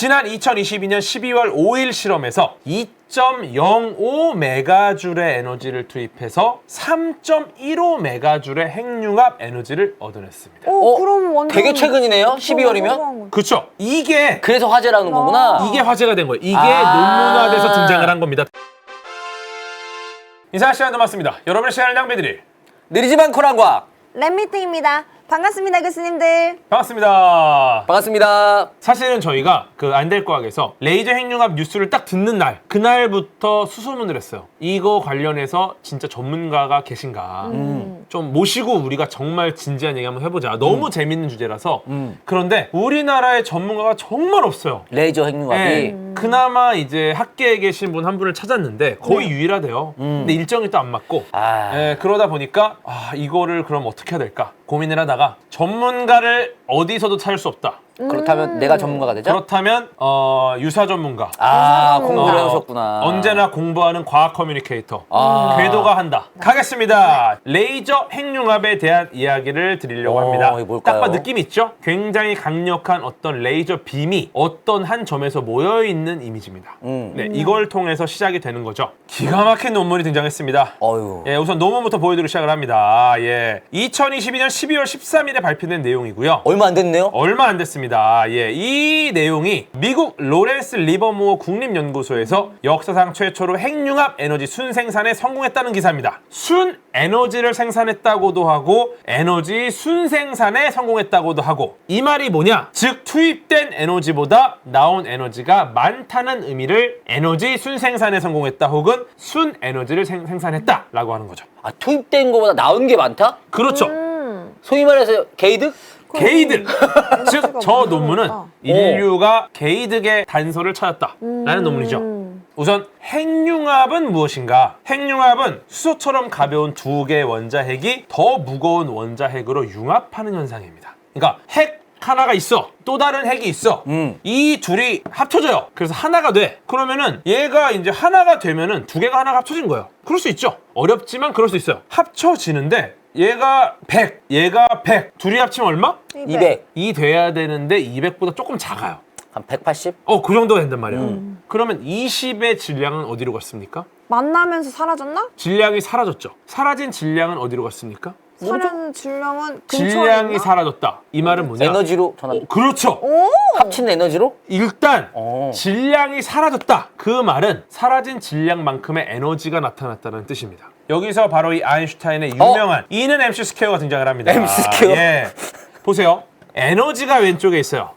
지난 2022년 12월 5일 실험에서 2.05 메가줄의 에너지를 투입해서 3.15 메가줄의 핵융합 에너지를 얻어냈습니다. 그럼 완전 되게 최근이네요? 12월이면? 그렇죠. 이게 그래서 화제라는 거구나. 이게 화제가 된 거예요. 이게 논문화돼서 등장을 한 겁니다. 인사 시간도 맞습니다. 여러분의 시간을 낭비드릴 느리지만 쿨한 과학. 랩미팅입니다. 반갑습니다, 교수님들. 반갑습니다. 반갑습니다. 사실은 저희가 그 안될과학에서 레이저 핵융합 뉴스를 딱 듣는 날, 그날부터 수소문을 했어요. 이거 관련해서 진짜 전문가가 계신가. 좀 모시고 우리가 정말 진지한 얘기 한번 해보자. 너무 재밌는 주제라서. 그런데 우리나라의 전문가가 정말 없어요. 레이저 핵융합이. 네, 그나마 이제 학계에 계신 분 한 분을 찾았는데 거의 유일하대요. 근데 일정이 또 안 맞고. 네, 그러다 보니까 이거를 그럼 어떻게 해야 될까 고민을 하다가 전문가를 어디서도 찾을 수 없다. 그렇다면 내가 전문가가 되죠? 그렇다면 유사 전문가. 공부를 해오셨구나. 언제나 공부하는 과학 커뮤니케이터. 궤도가 한다. 가겠습니다. 레이저 핵융합에 대한 이야기를 드리려고 합니다. 이게 뭘까요? 딱 봐 느낌 있죠? 굉장히 강력한 어떤 레이저 빔이 어떤 한 점에서 모여있는 이미지입니다. 네, 이걸 통해서 시작이 되는 거죠. 기가 막힌 논문이 등장했습니다. 어휴. 예, 우선 논문부터 보여드리고 시작을 합니다. 2022년 12월 13일에 발표된 내용이고요. 얼마 안 됐네요? 얼마 안 됐습니다. 이 내용이 미국 로렌스 리버모어 국립연구소에서 역사상 최초로 핵융합 에너지 순생산에 성공했다는 기사입니다. 순 에너지를 생산했다고도 하고 에너지 순생산에 성공했다고도 하고 이 말이 뭐냐? 즉 투입된 에너지보다 나온 에너지가 많다는 의미를 에너지 순생산에 성공했다 혹은 순 에너지를 생산했다 라고 하는 거죠. 투입된 거보다 나온 게 많다? 그렇죠. 소위 말해서 게이득? 게이득! 즉, 저 논문은 인류가 게이득의 단서를 찾았다라는 논문이죠. 우선 핵융합은 무엇인가? 핵융합은 수소처럼 가벼운 두 개의 원자핵이 더 무거운 원자핵으로 융합하는 현상입니다. 그러니까 핵 하나가 있어. 또 다른 핵이 있어. 이 둘이 합쳐져요. 그래서 하나가 돼. 그러면은 얘가 이제 하나가 되면은 두 개가 하나가 합쳐진 거예요. 그럴 수 있죠. 어렵지만 그럴 수 있어요. 합쳐지는데 얘가 100, 얘가 100. 둘이 합치면 얼마? 200. 이 돼야 되는데 200보다 조금 작아요. 한 180? 그 정도가 된단 말이에요. 그러면 20의 질량은 어디로 갔습니까? 만나면서 사라졌나? 질량이 사라졌죠. 사라진 질량은 어디로 갔습니까? 사라진 질량은 근처에 질량이 있나? 사라졌다. 이 말은 뭐냐? 에너지로 전환. 그렇죠. 합친 에너지로? 일단 질량이 사라졌다. 그 말은 사라진 질량만큼의 에너지가 나타났다는 뜻입니다. 여기서 바로 이 아인슈타인의 유명한 E는 MC 스퀘어가 등장을 합니다. MC 스퀘어? 예. 보세요. 에너지가 왼쪽에 있어요.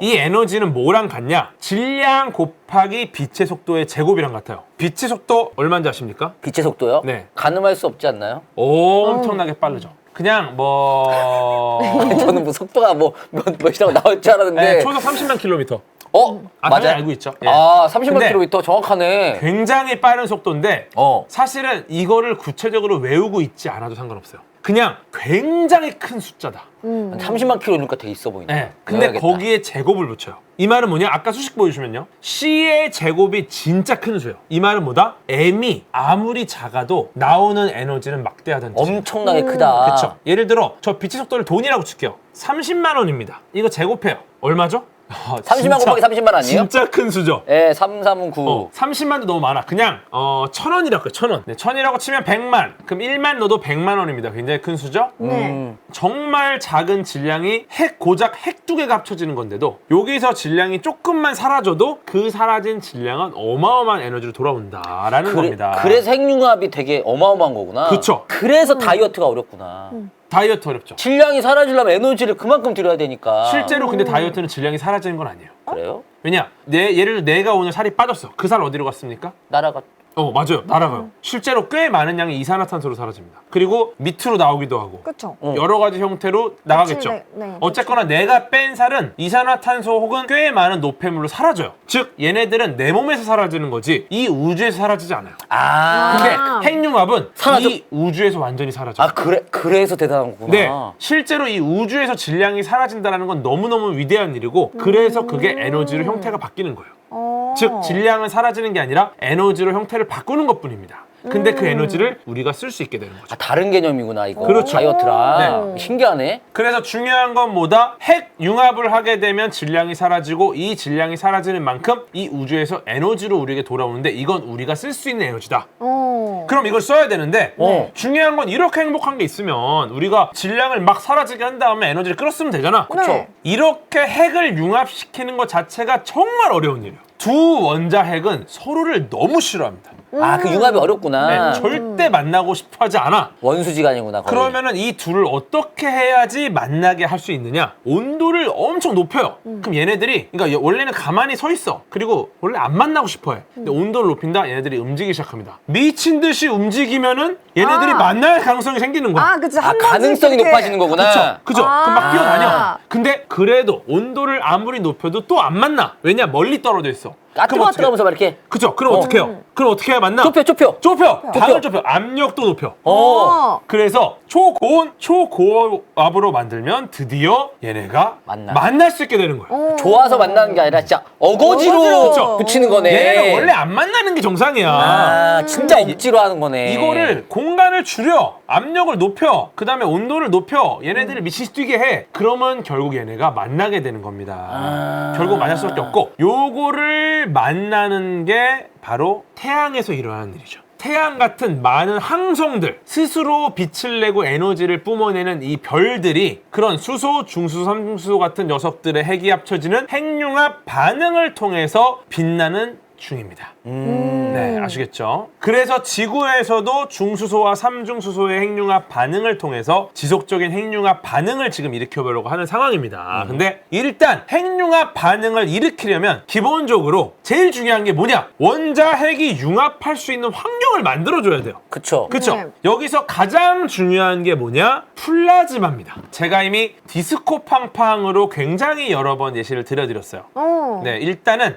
이 에너지는 뭐랑 같냐? 질량 곱하기 빛의 속도의 제곱이랑 같아요. 빛의 속도 얼마인지 아십니까? 빛의 속도요? 네. 가늠할 수 없지 않나요? 엄청나게 빠르죠. 그냥 저는 뭐 속도가 몇이라고 나올 줄 알았는데. 네, 초속 30만 킬로미터. 당연히 맞아요? 알고 있죠. 30만 근데 킬로미터 정확하네. 굉장히 빠른 속도인데 사실은 이거를 구체적으로 외우고 있지 않아도 상관없어요. 그냥 굉장히 큰 숫자다. 30만 킬로니까 되게 있어 보이네. 네. 근데 외워야겠다. 거기에 제곱을 붙여요. 이 말은 뭐냐? 아까 수식 보여주시면요. C의 제곱이 진짜 큰 수예요. 이 말은 뭐다? M이 아무리 작아도 나오는 에너지는 막대하다는 뜻이에요. 엄청나게 크다. 그렇죠. 예를 들어 저 빛의 속도를 돈이라고 칠게요. 30만 원입니다. 이거 제곱해요. 얼마죠? 30만 곱하기 30만 아니에요? 진짜 큰 수죠. 네, 3, 3은 9. 30만도 너무 많아. 그냥 1,000원이라고 해요. 1,000원. 네, 1,000이라고 치면 100만. 그럼 1만 넣어도 100만 원입니다. 굉장히 큰 수죠? 네. 정말 작은 질량이 고작 핵 두 개가 합쳐지는 건데도 여기서 질량이 조금만 사라져도 그 사라진 질량은 어마어마한 에너지로 돌아온다라는 겁니다. 그래서 핵융합이 되게 어마어마한 거구나. 그쵸. 그래서 다이어트가 어렵구나. 다이어트 어렵죠. 질량이 사라지려면 에너지를 그만큼 들여야 되니까. 실제로 근데 다이어트는 질량이 사라지는 건 아니에요. 그래요? 왜냐? 예를 들어 내가 오늘 살이 빠졌어. 그 살 어디로 갔습니까? 날아가. 맞아요. 날아가요. 실제로 꽤 많은 양의 이산화탄소로 사라집니다. 그리고 밑으로 나오기도 하고 그쵸. 여러 가지 형태로 나가겠죠. 네, 어쨌거나 내가 뺀 살은 이산화탄소 혹은 꽤 많은 노폐물로 사라져요. 즉 얘네들은 내 몸에서 사라지는 거지 이 우주에서 사라지지 않아요. 근데 핵융합은 이 우주에서 완전히 사라져요. 그래서 대단한 거구나. 네, 실제로 이 우주에서 질량이 사라진다는 건 너무너무 위대한 일이고 그래서 그게 에너지로 형태가 바뀌는 거예요. 즉 질량은 사라지는 게 아니라 에너지로 형태를 바꾸는 것뿐입니다. 근데 그 에너지를 우리가 쓸 수 있게 되는 거죠. 아, 다른 개념이구나 이거. 그렇죠. 다이어트랑. 신기하네. 그래서 중요한 건 뭐다? 핵 융합을 하게 되면 질량이 사라지고 이 질량이 사라지는 만큼 이 우주에서 에너지로 우리에게 돌아오는데 이건 우리가 쓸 수 있는 에너지다. 그럼 이걸 써야 되는데 중요한 건 이렇게 행복한 게 있으면 우리가 질량을 막 사라지게 한 다음에 에너지를 끌었으면 되잖아. 네. 이렇게 핵을 융합시키는 것 자체가 정말 어려운 일이에요. 두 원자 핵은 서로를 너무 싫어합니다. 아, 그 융합이 어렵구나. 절대 만나고 싶어 하지 않아. 원수지간이구나. 거의. 그러면은 이 둘을 어떻게 해야지 만나게 할 수 있느냐? 온도를 엄청 높여요. 그럼 얘네들이, 그러니까 원래는 가만히 서 있어. 그리고 원래 안 만나고 싶어 해. 근데 온도를 높인다? 얘네들이 움직이기 시작합니다. 미친 듯이 움직이면은 얘네들이 만날 가능성이 생기는 거야. 그치. 아, 한 번씩 가능성이 이렇게. 높아지는 거구나. 그죠? 그럼 막 뛰어다녀. 아. 근데 그래도 온도를 아무리 높여도 또 안 만나. 왜냐? 멀리 떨어져 있어. 그럼 어떻게? 까뜨거면서 막 이렇게. 그죠? 그럼 어떻게 해요? 그럼 어떻게 해야 만나? 좁혀. 좁혀. 방을 좁혀. 압력도 높여. 어. 그래서 초고온, 초고압으로 만들면 드디어 얘네가 만나. 만날 수 있게 되는 거야. 좋아서 만나는 게 아니라 진짜 어거지로 어거지로. 붙이는 거네. 얘네는 원래 안 만나는 게 정상이야. 아, 진짜 근데 억지로 하는 거네. 이거를 공간을 줄여, 압력을 높여, 그 다음에 온도를 높여, 얘네들을 미친 듯이 뛰게 해. 그러면 결국 얘네가 만나게 되는 겁니다. 결국 만날 수밖에 없고, 요거를 만나는 게 바로 태양에서 일어나는 일이죠. 태양 같은 많은 항성들, 스스로 빛을 내고 에너지를 뿜어내는 이 별들이 그런 수소, 중수소, 삼중수소 같은 녀석들의 핵이 합쳐지는 핵융합 반응을 통해서 빛나는 중입니다. 네, 아시겠죠? 그래서 지구에서도 중수소와 삼중수소의 핵융합 반응을 통해서 지속적인 핵융합 반응을 지금 일으켜보려고 하는 상황입니다. 근데 일단 핵융합 반응을 일으키려면 기본적으로 제일 중요한 게 뭐냐? 원자 핵이 융합할 수 있는 환경을 만들어줘야 돼요. 그쵸. 그쵸? 네. 여기서 가장 중요한 게 뭐냐? 플라즈마입니다. 제가 이미 디스코팡팡으로 굉장히 여러 번 예시를 들어드렸어요. 네, 일단은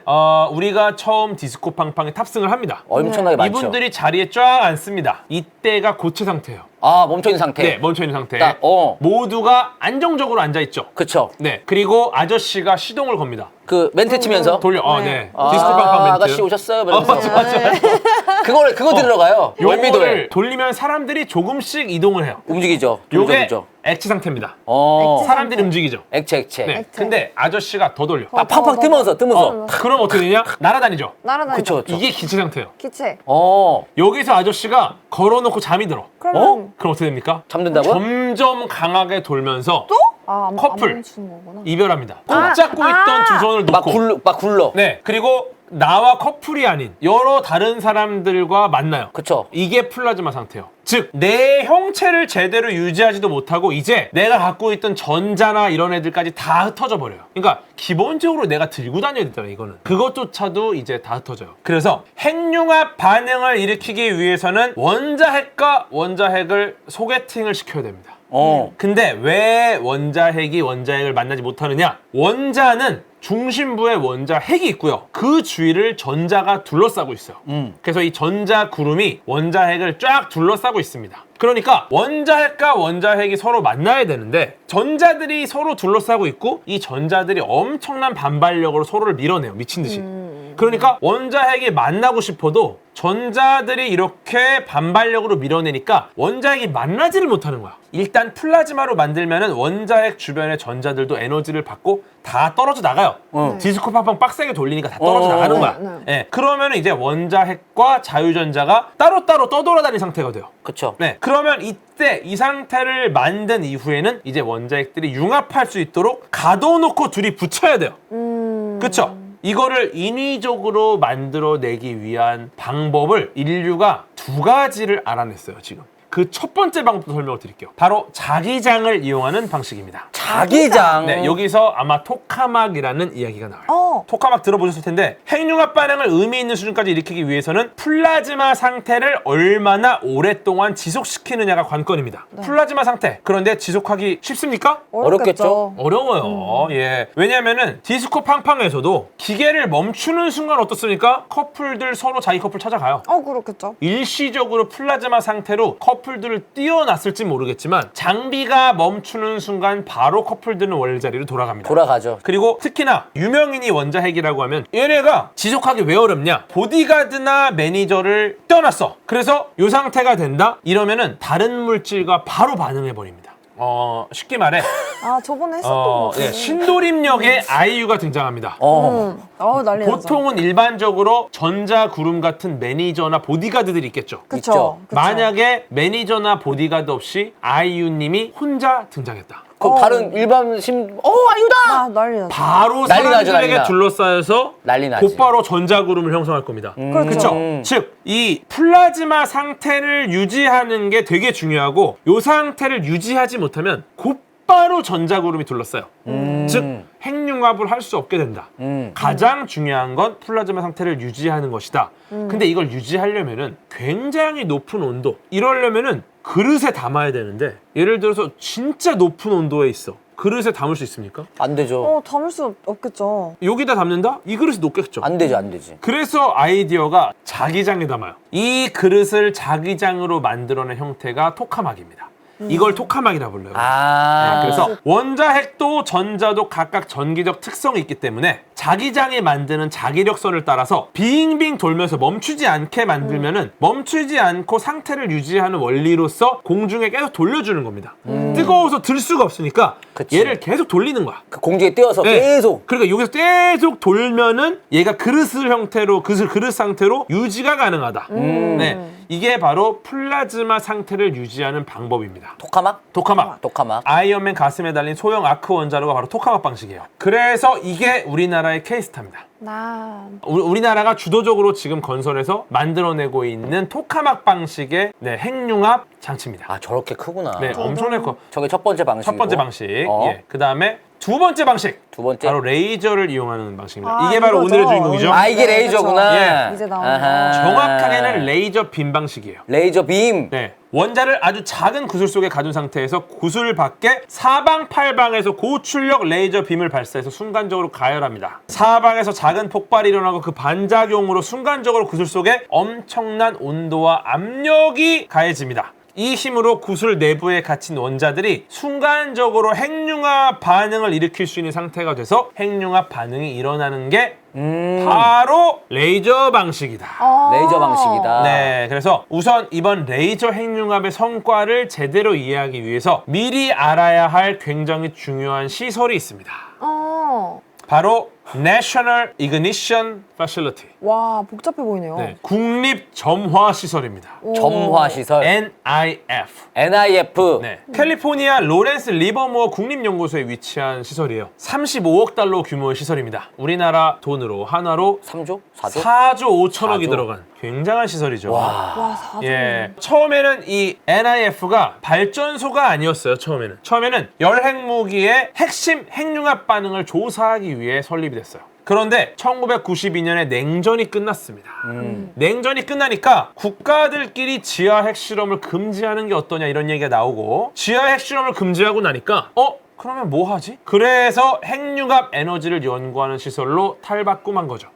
우리가 처음 디스코팡팡에 탑승을 합니다. 엄청나게 많죠. 이분들이 자리에 쫙 앉습니다. 이때가 고체 상태예요. 아, 멈춰있는 상태. 네, 멈춰있는 상태. 딱, 모두가 안정적으로 앉아있죠. 그쵸. 네, 그리고 아저씨가 시동을 겁니다. 그 멘트 치면서. 돌려. 네. 네. 아, 디스코팡팡 멘트. 아가씨 오셨어요? 이러면서. 맞아. 그거 들으러 가요. 월미도에. 요거를 돌리면 사람들이 조금씩 이동을 해요. 움직이죠. 요게 움직이죠. 액체 상태입니다. 액체. 사람들이 움직이죠. 액체. 네. 액체. 근데 아저씨가 더 돌려. 아, 팡팡 뜨면서. 그럼 어떻게 되냐? 날아다니죠. 날아다니죠. 그쵸. 이게 기체 상태예요. 기체. 여기서 아저씨가 걸어놓고 잠이 들어. 그러면 그럼 어떻게 됩니까? 잠든다고요? 점점 강하게 돌면서 안 커플. 멈추는 거구나. 이별합니다. 꼭 잡고 있던 두 손을 놓고. 막 굴러. 네. 그리고 나와 커플이 아닌 여러 다른 사람들과 만나요. 그쵸. 이게 플라즈마 상태예요. 즉, 내 형체를 제대로 유지하지도 못하고 이제 내가 갖고 있던 전자나 이런 애들까지 다 흩어져 버려요. 그러니까 기본적으로 내가 들고 다녀야 되잖아요, 이거는. 그것조차도 이제 다 흩어져요. 그래서 핵융합 반응을 일으키기 위해서는 원자핵과 원자핵을 소개팅을 시켜야 됩니다. 근데 왜 원자핵이 원자핵을 만나지 못하느냐? 원자는 중심부에 원자 핵이 있고요. 그 주위를 전자가 둘러싸고 있어요. 그래서 이 전자 구름이 원자 핵을 쫙 둘러싸고 있습니다. 그러니까 원자핵과 원자핵이 서로 만나야 되는데 전자들이 서로 둘러싸고 있고 이 전자들이 엄청난 반발력으로 서로를 밀어내요. 미친 듯이. 그러니까 원자핵이 만나고 싶어도 전자들이 이렇게 반발력으로 밀어내니까 원자핵이 만나지를 못하는 거야. 일단 플라즈마로 만들면은 원자핵 주변의 전자들도 에너지를 받고 다 떨어져 나가요. 디스코팡팡 빡세게 돌리니까 다 떨어져 나가는 거야. 네. 그러면 이제 원자핵과 자유전자가 따로따로 떠돌아다니는 상태가 돼요. 그쵸. 네. 그러면 이때 이 상태를 만든 이후에는 이제 원자핵들이 융합할 수 있도록 가둬놓고 둘이 붙여야 돼요. 그쵸? 이거를 인위적으로 만들어내기 위한 방법을 인류가 두 가지를 알아냈어요, 지금. 그 첫 번째 방법도 설명을 드릴게요. 바로 자기장을 이용하는 방식입니다. 자기장. 네, 여기서 아마 토카막이라는 이야기가 나와요. 토카막 들어보셨을 텐데 핵융합 반응을 의미 있는 수준까지 일으키기 위해서는 플라즈마 상태를 얼마나 오랫동안 지속시키느냐가 관건입니다. 플라즈마 상태. 그런데 지속하기 쉽습니까? 어렵겠죠. 어려워요. 예. 왜냐면은 디스코팡팡에서도 기계를 멈추는 순간 어떻습니까? 커플들 서로 자기 커플 찾아가요. 그렇겠죠. 일시적으로 플라즈마 상태로 커플 커플들을 띄워놨을지 모르겠지만 장비가 멈추는 순간 바로 커플들은 원자리로 돌아갑니다. 돌아가죠. 그리고 특히나 유명인이 원자핵이라고 하면 얘네가 지속하기 왜 어렵냐? 보디가드나 매니저를 떼어놨어. 그래서 이 상태가 된다? 이러면은 다른 물질과 바로 반응해버립니다. 쉽게 말해 아, 저번에 했었던 거 같아. 신도림역에 아이유가 등장합니다. 난리 나죠. 보통은 일반적으로 전자구름 같은 매니저나 보디가드들이 있겠죠. 그쵸. 있죠. 그쵸. 만약에 매니저나 보디가드 없이 아이유님이 혼자 등장했다. 그럼 다른 일반 아유다! 난리 나죠. 바로 난리 나죠, 사람들에게 난리 나. 둘러싸여서 난리 나지. 곧바로 전자구름을 형성할 겁니다. 그렇죠. 즉, 이 플라즈마 상태를 유지하는 게 되게 중요하고 이 상태를 유지하지 못하면 곧바로 전자구름이 둘러싸요. 즉, 핵융합을 할 수 없게 된다. 가장 중요한 건 플라즈마 상태를 유지하는 것이다. 근데 이걸 유지하려면은 굉장히 높은 온도, 이러려면은 그릇에 담아야 되는데 예를 들어서 진짜 높은 온도에 있어. 그릇에 담을 수 있습니까? 안 되죠. 담을 수 없겠죠. 여기다 담는다? 이 그릇이 녹겠죠. 안 되죠, 안 되지. 그래서 아이디어가 자기장에 담아요. 이 그릇을 자기장으로 만들어낸 형태가 토카막입니다. 이걸 토카막이라 불러요. 그래서 원자핵도 전자도 각각 전기적 특성이 있기 때문에 자기장이 만드는 자기력선을 따라서 빙빙 돌면서 멈추지 않게 만들면은 멈추지 않고 상태를 유지하는 원리로서 공중에 계속 돌려주는 겁니다. 뜨거워서 들 수가 없으니까 그치. 얘를 계속 돌리는 거야. 그 공기에 띄어서 네. 계속. 그러니까 여기서 계속 돌면은 얘가 그릇을 형태로 그릇 상태로 유지가 가능하다. 네, 이게 바로 플라즈마 상태를 유지하는 방법입니다. 토카막. 토카막. 아이언맨 가슴에 달린 소형 아크 원자로가 바로 토카막 방식이에요. 그래서 이게 우리나라의 케이스타입니다. 우리나라가 주도적으로 지금 건설해서 만들어내고 있는 토카막 방식의 핵융합 장치입니다. 저렇게 크구나. 네, 엄청나게 커. 저게 첫 번째 방식이고. 첫 번째 방식. 예. 그 다음에 두 번째 방식. 두 번째. 바로 레이저를 이용하는 방식입니다. 아, 이게 바로 이거죠. 오늘의 주인공이죠. 이게 레이저구나. 이제 나오는 아하. 정확하게는 레이저 빔 방식이에요. 레이저 빔. 네. 원자를 아주 작은 구슬 속에 가둔 상태에서 구슬 밖에 사방팔방에서 고출력 레이저 빔을 발사해서 순간적으로 가열합니다. 사방에서 작은 폭발이 일어나고 그 반작용으로 순간적으로 구슬 속에 엄청난 온도와 압력이 가해집니다. 이 힘으로 구슬 내부에 갇힌 원자들이 순간적으로 핵융합 반응을 일으킬 수 있는 상태가 돼서 핵융합 반응이 일어나는 게 바로 레이저 방식이다. 레이저 방식이다. 네, 그래서 우선 이번 레이저 핵융합의 성과를 제대로 이해하기 위해서 미리 알아야 할 굉장히 중요한 시설이 있습니다. 바로 National Ignition Facility. 와, 복잡해 보이네요. 네, 국립 점화 시설입니다. 점화 시설. NIF. NIF. 네, 캘리포니아 로렌스 리버모어 국립연구소에 위치한 시설이에요. 35억 달러 규모의 시설입니다. 우리나라 돈으로 한화로 3조? 4조? 4조 5천억이 4조. 들어간 굉장한 시설이죠. 와. 4조. 예, 처음에는 이 NIF가 발전소가 아니었어요. 처음에는 열핵무기의 핵심 핵융합 반응을 조사하기 위해 설립이 됐어요. 그런데 1992년에 냉전이 끝났습니다. 냉전이 끝나니까 국가들끼리 지하 핵실험을 금지하는 게 어떠냐 이런 얘기가 나오고 지하 핵실험을 금지하고 나니까 그러면 뭐 하지? 그래서 핵융합 에너지를 연구하는 시설로 탈바꿈한 거죠.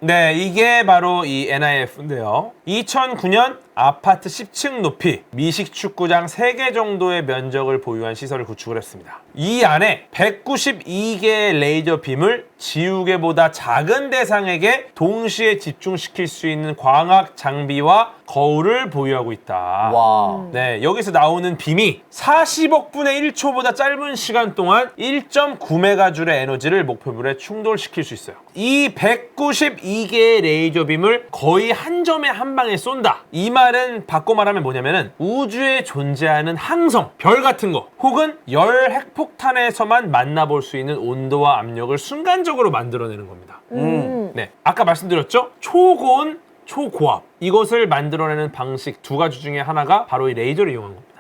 네, 이게 바로 이 NIF인데요. 2009년 아파트 10층 높이 미식 축구장 3개 정도의 면적을 보유한 시설을 구축을 했습니다. 이 안에 192개의 레이저 빔을 지우개보다 작은 대상에게 동시에 집중시킬 수 있는 광학 장비와 거울을 보유하고 있다. 와. 네, 여기서 나오는 빔이 40억 분의 1초보다 짧은 시간 동안 1.9메가줄의 에너지를 목표물에 충돌시킬 수 있어요. 이 192개의 레이저 빔을 거의 한 점에 한 방에 쏜다. 이 말은 바꿔 말하면 뭐냐면은 우주에 존재하는 항성, 별 같은 거 혹은 열 핵폭탄에서만 만나볼 수 있는 온도와 압력을 순간적으로 만들어내는 겁니다. 네, 아까 말씀드렸죠? 초고온, 초고압. 이것을 만들어내는 방식 두 가지 중에 하나가 바로 이 레이저를 이용한 겁니다.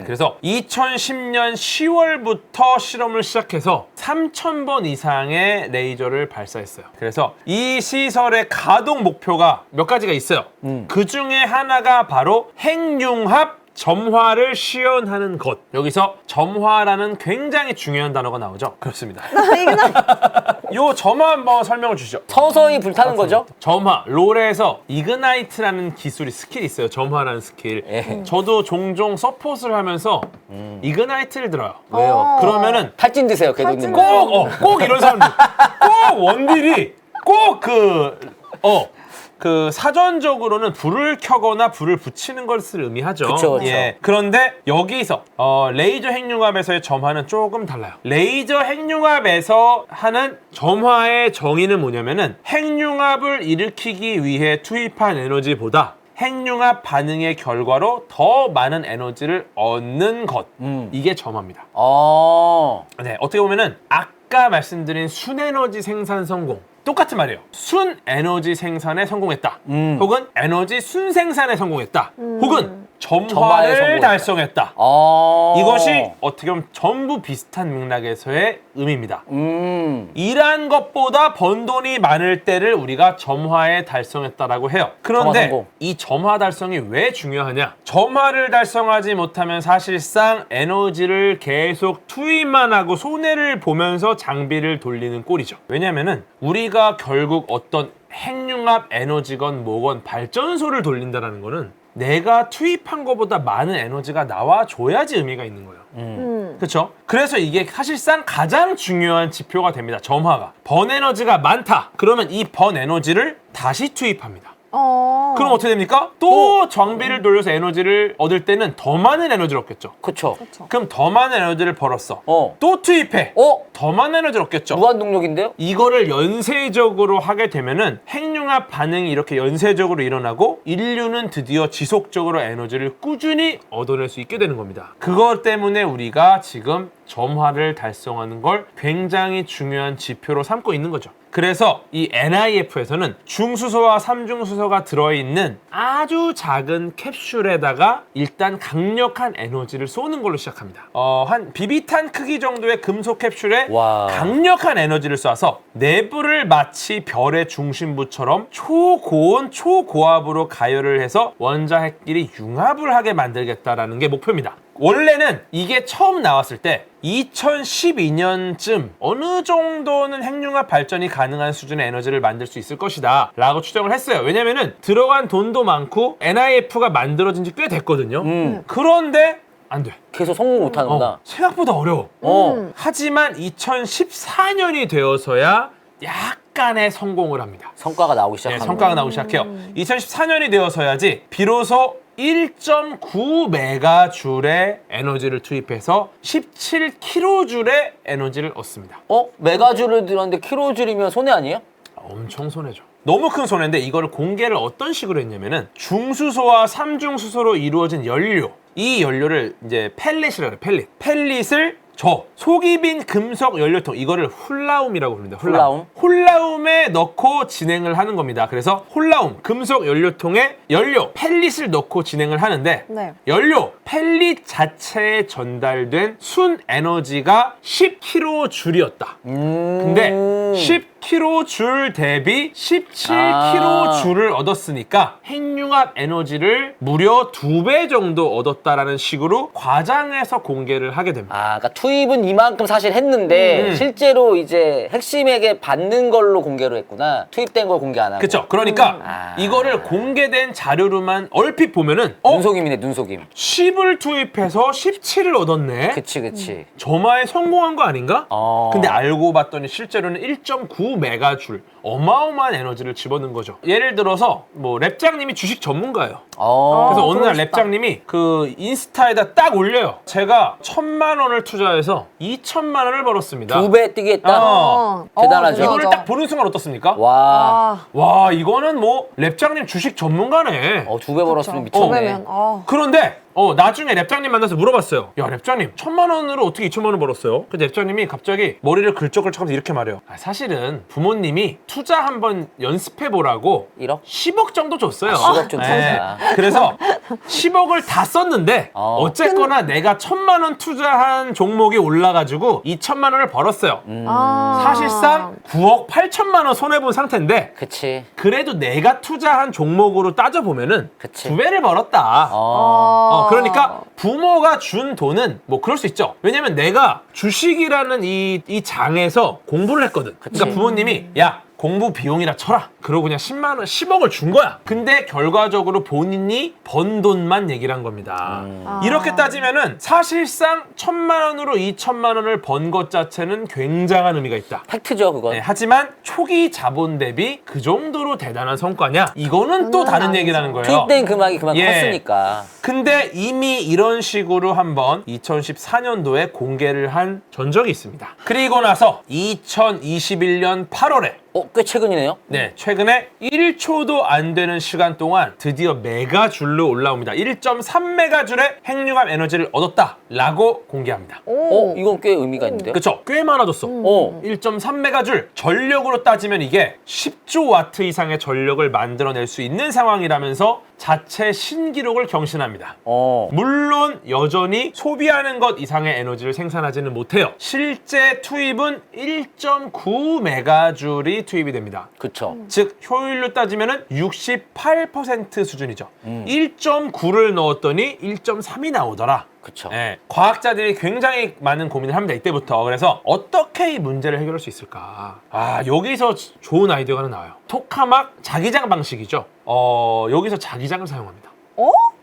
그래서 2010년 10월부터 실험을 시작해서 3,000번 이상의 레이저를 발사했어요. 그래서 이 시설의 가동 목표가 몇 가지가 있어요. 그 중에 하나가 바로 핵융합 점화를 시연하는 것. 여기서 점화라는 굉장히 중요한 단어가 나오죠. 그렇습니다. 요 점화 한번 설명을 주시죠. 서서히 불타는 거죠? 점화, 롤에서 이그나이트라는 기술이 스킬이 있어요. 점화라는 스킬. 예. 저도 종종 서폿을 하면서 이그나이트를 들어요. 왜요? 그러면은 탈진 드세요, 궤도님. 꼭 이런 사람들, 꼭 원딜이 꼭 그 사전적으로는 불을 켜거나 불을 붙이는 것을 의미하죠. 그쵸, 그쵸. 예. 그런데 여기서 레이저 핵융합에서의 점화는 조금 달라요. 레이저 핵융합에서 하는 점화의 정의는 뭐냐면은 핵융합을 일으키기 위해 투입한 에너지보다 핵융합 반응의 결과로 더 많은 에너지를 얻는 것. 이게 점화입니다. 네, 어떻게 보면은 아까 말씀드린 순에너지 생산 성공. 똑같은 말이에요. 순 에너지 생산에 성공했다. 혹은 에너지 순 생산에 성공했다. 혹은 점화를 성공했다. 달성했다. 이것이 어떻게 보면 전부 비슷한 맥락에서의 의미입니다. 일한 것보다 번 돈이 많을 때를 우리가 점화에 달성했다라고 해요. 그런데 점화 이 점화 달성이 왜 중요하냐? 점화를 달성하지 못하면 사실상 에너지를 계속 투입만 하고 손해를 보면서 장비를 돌리는 꼴이죠. 왜냐면은 우리가 결국 어떤 핵융합 에너지건 뭐건 발전소를 돌린다는 거는 내가 투입한 것보다 많은 에너지가 나와줘야지 의미가 있는 거예요. 그렇죠? 그래서 이게 사실상 가장 중요한 지표가 됩니다. 점화가. 번 에너지가 많다. 그러면 이 번 에너지를 다시 투입합니다. 그럼 어떻게 됩니까? 또 장비를 돌려서 에너지를 얻을 때는 더 많은 에너지를 얻겠죠. 그쵸. 그럼 더 많은 에너지를 벌었어. 또 투입해. 더 많은 에너지를 얻겠죠. 무한동력인데요? 이거를 연쇄적으로 하게 되면은 핵융합 반응이 이렇게 연쇄적으로 일어나고 인류는 드디어 지속적으로 에너지를 꾸준히 얻어낼 수 있게 되는 겁니다. 그것 때문에 우리가 지금 점화를 달성하는 걸 굉장히 중요한 지표로 삼고 있는 거죠. 그래서 이 NIF에서는 중수소와 삼중수소가 들어있는 아주 작은 캡슐에다가 일단 강력한 에너지를 쏘는 걸로 시작합니다. 한 비비탄 크기 정도의 금속 캡슐에 와. 강력한 에너지를 쏴서 내부를 마치 별의 중심부처럼 초고온 초고압으로 가열을 해서 원자핵끼리 융합을 하게 만들겠다라는 게 목표입니다. 원래는 이게 처음 나왔을 때 2012년쯤 어느 정도는 핵융합 발전이 가능한 수준의 에너지를 만들 수 있을 것이다 라고 추정을 했어요. 왜냐면은 들어간 돈도 많고 NIF가 만들어진 지 꽤 됐거든요. 그런데 안 돼. 계속 성공 못하는구나. 생각보다 어려워. 하지만 2014년이 되어서야 약간의 성공을 합니다. 성과가 나오기 네, 시작하는 성과가 나오기 시작해요. 2014년이 되어서야지 비로소 1.9메가줄의 에너지를 투입해서 17kJ의 에너지를 얻습니다. 메가줄을 들었는데 킬로줄이면 손해 아니에요? 엄청 손해죠. 너무 큰 손해인데 이거를 공개를 어떤 식으로 했냐면은 중수소와 삼중수소로 이루어진 연료, 이 연료를 이제 펠릿이라고 해요. 펠릿을 속이 빈 금속 연료통, 이거를 홀라움이라고 부릅니다. 홀라움에 넣고 진행을 하는 겁니다. 그래서 홀라움, 금속 연료통에 연료, 펠릿을 넣고 진행을 하는데 네. 연료, 펠릿 자체에 전달된 순 에너지가 10kJ이었다. 근데 10kJ 대비 17kJ를 얻었으니까 핵융합 에너지를 무려 2배 정도 얻었다라는 식으로 과장해서 공개를 하게 됩니다. 그러니까 투입은 이만큼 사실 했는데 실제로 이제 핵심에게 받는 걸로 공개로 했구나. 투입된 걸 공개 안 하고. 그렇죠. 그러니까 이거를 공개된 자료로만 얼핏 보면은 눈속임이네, 눈속임. 10을 투입해서 17을 얻었네. 그치. 점화에 성공한 거 아닌가? 어. 근데 알고 봤더니 실제로는 1.9메가줄, 어마어마한 에너지를 집어넣은 거죠. 예를 들어서 뭐 랩장님이 주식 전문가예요. 그래서 어느 날 그러고 싶다. 랩장님이 그 인스타에다 딱 올려요. 제가 1,000만 원을 투자해서 2천만 원을 벌었습니다. 2배 뛰게 했다? 대단하죠. 이거를 딱 보는 순간 어떻습니까? 와. 와, 이거는 뭐 랩장님 주식 전문가네. 2배 벌었으면 그쵸. 미쳤네. 2배면, 그런데 나중에 랩장님 만나서 물어봤어요. 야, 랩장님 1,000만 원으로 어떻게 2천만 원 벌었어요? 근데 랩장님이 갑자기 머리를 긁적긁적하면서 이렇게 말해요. 사실은 부모님이 투자 한번 연습해보라고 1억? 10억 정도 줬어요. 10억 좀 줬다. 그래서 10억을 다 썼는데 어쨌거나 내가 1,000만 원 투자한 종목이 올라가지고 2천만 원을 벌었어요. 사실상 9억 8천만 원 손해본 상태인데 그치. 그래도 내가 투자한 종목으로 따져보면은 그치. 2배를 벌었다. 그러니까 부모가 준 돈은 뭐 그럴 수 있죠. 왜냐면 내가 주식이라는 이 장에서 공부를 했거든. 그러니까 부모님이 야 공부 비용이라 쳐라. 그러고 그냥 10만 원, 10억을 준 거야. 근데 결과적으로 본인이 번 돈만 얘기를 한 겁니다. 이렇게 따지면은 사실상 1,000만 원으로 2,000만 원을 번 것 자체는 굉장한 의미가 있다. 팩트죠, 그건. 네, 하지만 초기 자본 대비 그 정도로 대단한 성과냐? 이거는 또 다른 아니죠. 얘기라는 거예요. 투입된 금액이 그만큼 예. 컸으니까. 근데 이미 이런 식으로 한번 2014년도에 공개를 한 전적이 있습니다. 그리고 나서 2021년 8월에 꽤 최근이네요. 네, 최근에 1초도 안 되는 시간 동안 드디어 메가줄로 올라옵니다. 1.3메가줄의 핵융합 에너지를 얻었다라고 공개합니다. 이건 꽤 의미가 있는데요. 그쵸? 꽤 많아졌어. 1.3메가줄. 전력으로 따지면 이게 10조 와트 이상의 전력을 만들어낼 수 있는 상황이라면서 자체 신기록을 경신합니다. 물론 여전히 소비하는 것 이상의 에너지를 생산하지는 못해요. 실제 투입은 1.9메가줄이 투입이 됩니다. 그쵸. 즉 효율로 따지면 68% 수준이죠. 1.9를 넣었더니 1.3이 나오더라. 그쵸. 네, 과학자들이 굉장히 많은 고민을 합니다. 이때부터. 그래서 어떻게 이 문제를 해결할 수 있을까? 여기서 좋은 아이디어가 하나 나와요. 토카막 자기장 방식이죠. 여기서 자기장을 사용합니다.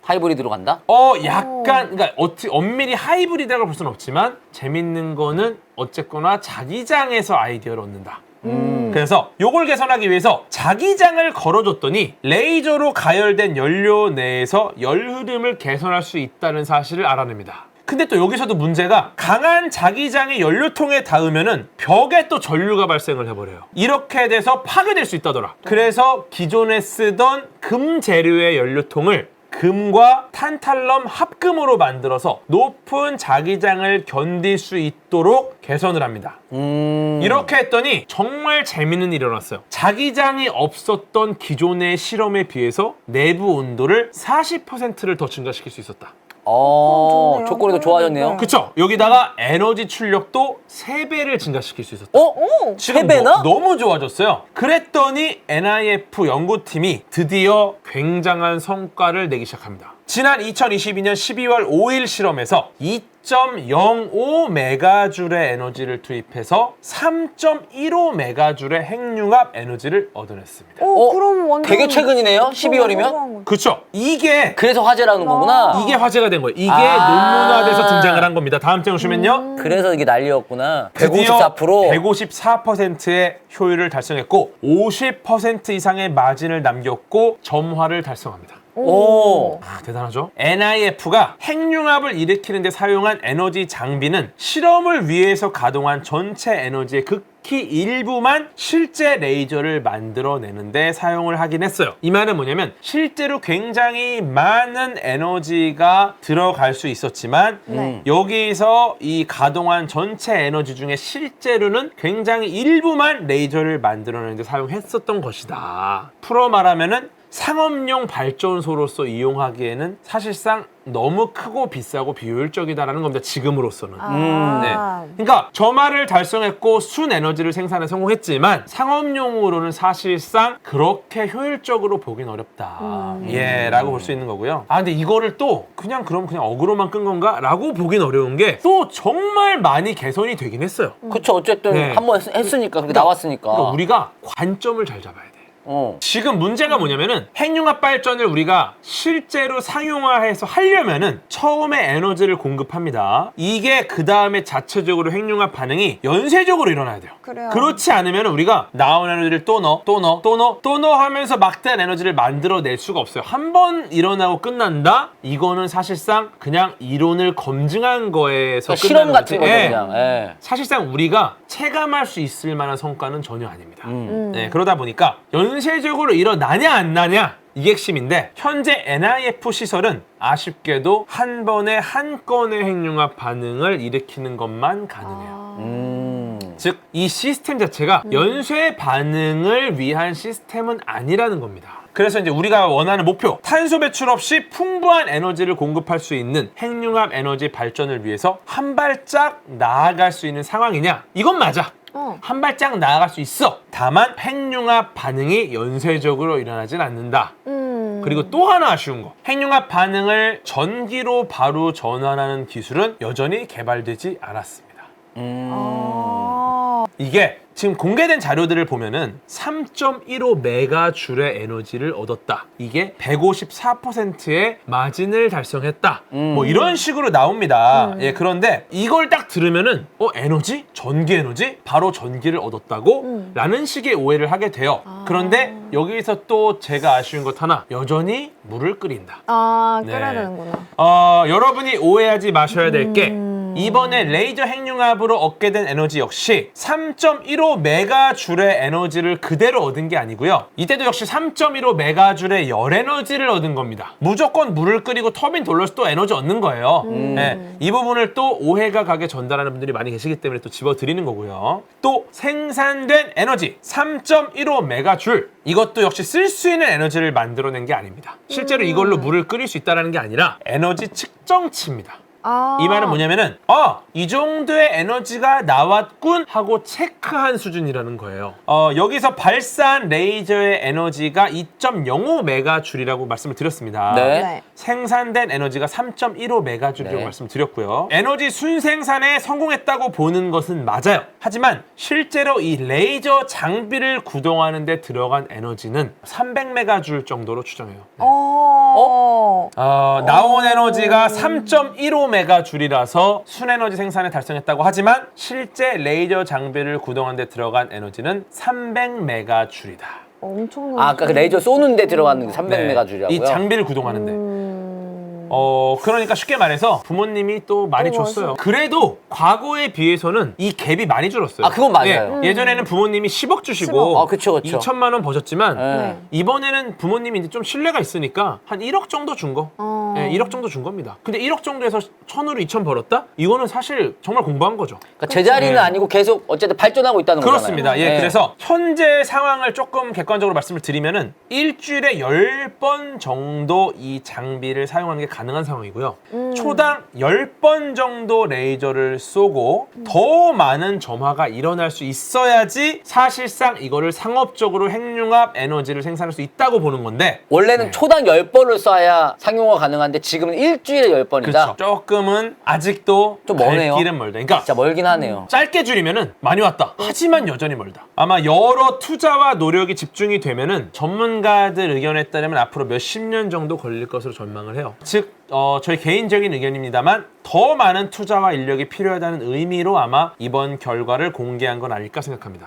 하이브리드로 간다? 약간, 그러니까 엄밀히 하이브리드라고 볼 수는 없지만 재밌는 거는 어쨌거나 자기장에서 아이디어를 얻는다. 그래서 요걸 개선하기 위해서 자기장을 걸어줬더니 레이저로 가열된 연료 내에서 열 흐름을 개선할 수 있다는 사실을 알아냅니다. 근데 또 여기서도 문제가 강한 자기장이 연료통에 닿으면은 벽에 또 전류가 발생을 해버려요. 이렇게 돼서 파괴될 수 있다더라. 그래서 기존에 쓰던 금 재료의 연료통을 금과 탄탈럼 합금으로 만들어서 높은 자기장을 견딜 수 있도록 개선을 합니다. 이렇게 했더니 정말 재밌는 일이 일어났어요. 자기장이 없었던 기존의 실험에 비해서 내부 온도를 40%를 더 증가시킬 수 있었다. 좋네요. 조건이 더 좋아졌네요. 그쵸? 여기다가 에너지 출력도 3배를 증가시킬 수 있었다. 지금 3배나? 너무 좋아졌어요. 그랬더니 NIF 연구팀이 드디어 굉장한 성과를 내기 시작합니다. 지난 2022년 12월 5일 실험에서 2.05메가줄의 에너지를 투입해서 3.15메가줄의 핵융합 에너지를 얻어냈습니다. 그럼 완전 되게 최근이네요? 12월이면? 그렇죠. 이게 그래서 화제라는 거구나. 이게 화제가 된 거예요. 이게 논문화돼서 등장을 한 겁니다. 다음 장 보시면요. 그래서 이게 난리였구나. 드디어 154%. 154%의 효율을 달성했고 50% 이상의 마진을 남겼고 점화를 달성합니다. 대단하죠? NIF가 핵융합을 일으키는 데 사용한 에너지 장비는 실험을 위해서 가동한 전체 에너지의 극히 일부만 실제 레이저를 만들어내는데 사용을 하긴 했어요. 이 말은 뭐냐면 실제로 굉장히 많은 에너지가 들어갈 수 있었지만 여기서 이 가동한 전체 에너지 중에 실제로는 굉장히 일부만 레이저를 만들어내는데 사용했었던 것이다. 풀어 말하면은 상업용 발전소로서 이용하기에는 사실상 너무 크고 비싸고 비효율적이다라는 겁니다. 지금으로서는. 네. 그러니까 점화를 달성했고 순 에너지를 생산에 성공했지만 상업용으로는 사실상 그렇게 효율적으로 보긴 어렵다. 라고 볼 수 있는 거고요. 근데 이거를 또 그냥 어그로만 끈 건가? 라고 보긴 어려운 게 또 정말 많이 개선이 되긴 했어요. 그쵸. 어쨌든 네. 한번 했으니까 그렇게 나왔으니까. 그러니까 우리가 관점을 잘 잡아야 돼. 지금 문제가 뭐냐면은 핵융합 발전을 우리가 실제로 상용화해서 하려면은 처음에 에너지를 공급합니다. 이게 그 다음에 자체적으로 핵융합 반응이 연쇄적으로 일어나야 돼요. 그래요. 그렇지 않으면 우리가 나온 에너지를 또 넣어 하면서 막대한 에너지를 만들어낼 수가 없어요. 한 번 일어나고 끝난다? 이거는 사실상 그냥 이론을 검증한 거에서 그러니까 끝나는 실험 같은 거지. 거죠, 예. 그냥. 예. 사실상 우리가 체감할 수 있을 만한 성과는 전혀 아닙니다. 네, 그러다 보니까 연쇄적으로 일어나냐 안 나냐 이게 핵심인데 현재 NIF 시설은 아쉽게도 한 번에 한 건의 핵융합 반응을 일으키는 것만 가능해요. 즉 이 시스템 자체가 연쇄 반응을 위한 시스템은 아니라는 겁니다. 그래서 이제 우리가 원하는 목표, 탄소 배출 없이 풍부한 에너지를 공급할 수 있는 핵융합 에너지 발전을 위해서 한 발짝 나아갈 수 있는 상황이냐? 이건 맞아. 한 발짝 나아갈 수 있어. 다만 핵융합 반응이 연쇄적으로 일어나진 않는다. 그리고 또 하나 아쉬운 거. 핵융합 반응을 전기로 바로 전환하는 기술은 여전히 개발되지 않았습니다. 이게 지금 공개된 자료들을 보면은 3.15 메가줄의 에너지를 얻었다. 이게 154%의 마진을 달성했다. 뭐 이런 식으로 나옵니다. 예, 그런데 이걸 딱 들으면은 에너지? 전기 에너지? 바로 전기를 얻었다고? 라는 식의 오해를 하게 돼요. 그런데 여기서 또 제가 아쉬운 것 하나. 여전히 물을 끓인다. 끓여야 되는구나. 여러분이 오해하지 마셔야 될 게 이번에 레이저 핵융합으로 얻게 된 에너지 역시 3.15 메가줄의 에너지를 그대로 얻은 게 아니고요. 이때도 역시 3.15 메가줄의 열 에너지를 얻은 겁니다. 무조건 물을 끓이고 터빈 돌려서 또 에너지 얻는 거예요. 네, 이 부분을 또 오해가 가게 전달하는 분들이 많이 계시기 때문에 또 집어드리는 거고요. 또 생산된 에너지 3.15 메가줄 이것도 역시 쓸 수 있는 에너지를 만들어낸 게 아닙니다. 실제로 이걸로 물을 끓일 수 있다는 게 아니라 에너지 측정치입니다. 이 말은 뭐냐면은 이 정도의 에너지가 나왔군 하고 체크한 수준이라는 거예요. 여기서 발사한 레이저의 에너지가 2.05 메가줄이라고 말씀을 드렸습니다. 네. 생산된 에너지가 3.15 메가줄이라고 말씀을 드렸고요. 에너지 순생산에 성공했다고 보는 것은 맞아요. 하지만 실제로 이 레이저 장비를 구동하는 데 들어간 에너지는 300 메가줄 정도로 추정해요. 나온 에너지가 3.15 메가줄이라서 순에너지 생산에 달성했다고 하지만 실제 레이저 장비를 구동하는 데 들어간 에너지는 300 메가줄이다. 엄청난. 아까 그 레이저 쏘는데 들어가는 300메가줄이라고요? 이 장비를 구동하는데. 그러니까 쉽게 말해서 부모님이 또 많이 줬어요. 그래도 과거에 비해서는 이 갭이 많이 줄었어요. 그건 맞아요. 예전에는 부모님이 10억 주시고 10억. 그쵸. 2천만 원 버셨지만 네. 이번에는 부모님이 이제 좀 신뢰가 있으니까 한 1억 정도 준 거. 1억 정도 준 겁니다. 근데 1억 정도에서 1,000으로 2,000 벌었다? 이거는 사실 정말 공부한 거죠. 그러니까 제자리는 아니고 계속 어쨌든 발전하고 있다는 그렇습니다. 거잖아요. 예, 그래서 현재 상황을 조금 객관적으로 말씀을 드리면은 일주일에 10번 정도 이 장비를 사용하는 게 가능한 상황이고요. 초당 10번 정도 레이저를 쏘고 더 많은 점화가 일어날 수 있어야지 사실상 이거를 상업적으로 핵융합 에너지를 생산할 수 있다고 보는 건데 원래는 초당 10번을 쏴야 상용화 가능한데 지금은 일주일에 10번이다. 그렇죠. 조금은 아직도 좀 머네요. 갈 길은 멀다. 그러니까 진짜 멀긴 하네요. 짧게 줄이면은 많이 왔다. 하지만 여전히 멀다. 아마 여러 투자와 노력이 집중이 되면은 전문가들 의견에 따르면 앞으로 몇십 년 정도 걸릴 것으로 전망을 해요. 즉 저희 개인적인 의견입니다만 더 많은 투자와 인력이 필요하다는 의미로 아마 이번 결과를 공개한 건 아닐까 생각합니다.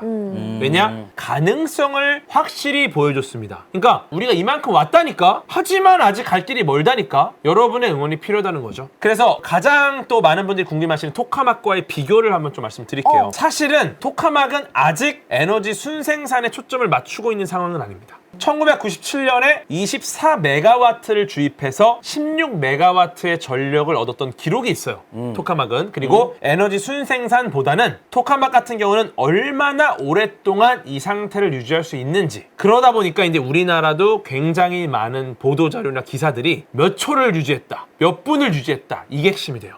왜냐? 가능성을 확실히 보여줬습니다. 그러니까 우리가 이만큼 왔다니까? 하지만 아직 갈 길이 멀다니까? 여러분의 응원이 필요하다는 거죠. 그래서 가장 또 많은 분들이 궁금해하시는 토카막과의 비교를 한번 좀 말씀드릴게요. 사실은 토카막은 아직 에너지 순생산에 초점을 맞추고 있는 상황은 아닙니다. 1997년에 24메가와트를 주입해서 16메가와트의 전력을 얻었던 기록이 있어요. 토카막은. 그리고 에너지 순생산보다는 토카막 같은 경우는 얼마나 오랫동안 이 상태를 유지할 수 있는지. 그러다 보니까 이제 우리나라도 굉장히 많은 보도자료나 기사들이 몇 초를 유지했다, 몇 분을 유지했다. 이게 핵심이 돼요.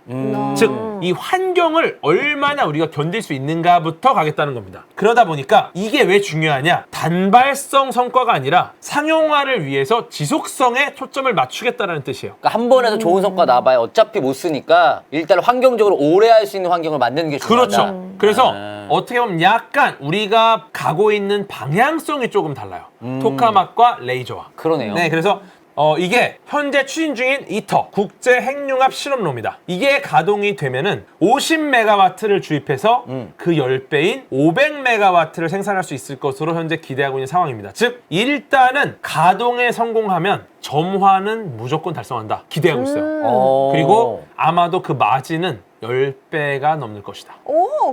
즉, 이 환경을 얼마나 우리가 견딜 수 있는가부터 가겠다는 겁니다. 그러다 보니까 이게 왜 중요하냐? 단발성 성과가 아니라 상용화를 위해서 지속성에 초점을 맞추겠다는 뜻이에요. 그러니까 한 번에도 좋은 성과 나봐야 어차피 못 쓰니까 일단 환경적으로 오래 할 수 있는 환경을 만드는 게 중요하다. 그렇죠. 그래서 어떻게 보면 약간 우리가 가고 있는 방향성이 조금 달라요. 토카막과 레이저와. 그러네요. 네, 그래서 이게 현재 추진 중인 이터 국제 핵융합 실험로입니다. 이게 가동이 되면은 50메가와트를 주입해서 그 10배인 500메가와트를 생산할 수 있을 것으로 현재 기대하고 있는 상황입니다. 즉 일단은 가동에 성공하면 점화는 무조건 달성한다. 기대하고 있어요. 그리고 아마도 그 마진은 10배가 넘는 것이다.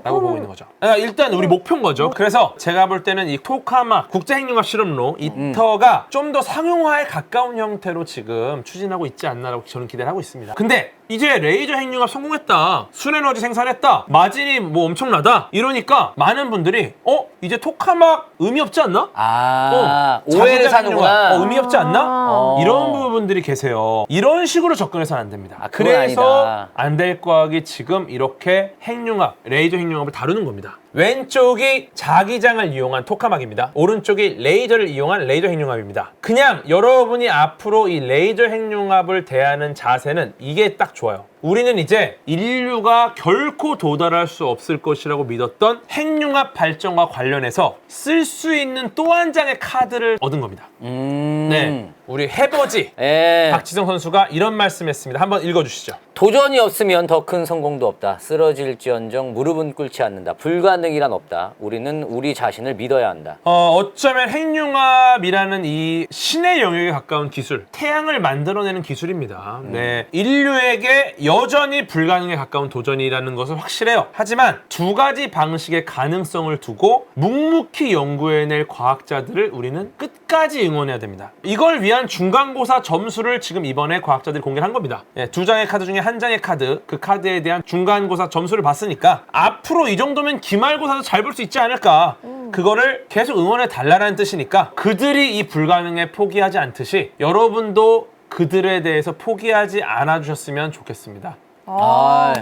라고 보고 있는 거죠. 일단 우리 목표인 거죠. 그래서 제가 볼 때는 이 토카막 국제핵융합 실험로 이터가 좀 더 상용화에 가까운 형태로 지금 추진하고 있지 않나라고 저는 기대를 하고 있습니다. 근데 이제 레이저 핵융합 성공했다, 순에너지 생산했다, 마진이 뭐 엄청나다 이러니까 많은 분들이 이제 토카막 의미 없지 않나? 오해를 자기장 사는구나. 핵융합, 의미 없지 않나? 이런 부분들이 계세요. 이런 식으로 접근해서는 안 됩니다. 그건 그래서 아니다. 안될과학이 지금 이렇게 핵융합, 레이저 핵융합을 다루는 겁니다. 왼쪽이 자기장을 이용한 토카막입니다. 오른쪽이 레이저를 이용한 레이저 핵융합입니다. 그냥 여러분이 앞으로 이 레이저 핵융합을 대하는 자세는 이게 딱 좋아요. 우리는 이제 인류가 결코 도달할 수 없을 것이라고 믿었던 핵융합 발전과 관련해서 쓸 수 있는 또 한 장의 카드를 얻은 겁니다. 네, 우리 해버지 예. 박지성 선수가 이런 말씀했습니다. 한번 읽어주시죠. 도전이 없으면 더 큰 성공도 없다. 쓰러질지언정 무릎은 꿇지 않는다. 불가능이란 없다. 우리는 우리 자신을 믿어야 한다. 어쩌면 핵융합이라는 이 신의 영역에 가까운 기술, 태양을 만들어내는 기술입니다. 네, 인류에게 여전히 불가능에 가까운 도전이라는 것은 확실해요. 하지만 두 가지 방식의 가능성을 두고 묵묵히 연구해낼 과학자들을 우리는 끝까지 응원해야 됩니다. 이걸 위한 중간고사 점수를 지금 이번에 과학자들이 공개를 한 겁니다. 예, 두 장의 카드 중에 한 장의 카드, 그 카드에 대한 중간고사 점수를 봤으니까 앞으로 이 정도면 기말고사도 잘 볼 수 있지 않을까. 그거를 계속 응원해 달라는 뜻이니까 그들이 이 불가능에 포기하지 않듯이 여러분도 그들에 대해서 포기하지 않아 주셨으면 좋겠습니다. 아.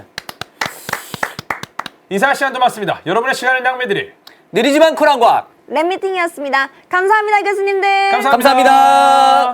인사 시간도 맞습니다. 여러분의 시간을 낭비드릴 느리지만 쿨한 과학. 랩미팅이었습니다. 감사합니다, 교수님들. 감사합니다. 감사합니다.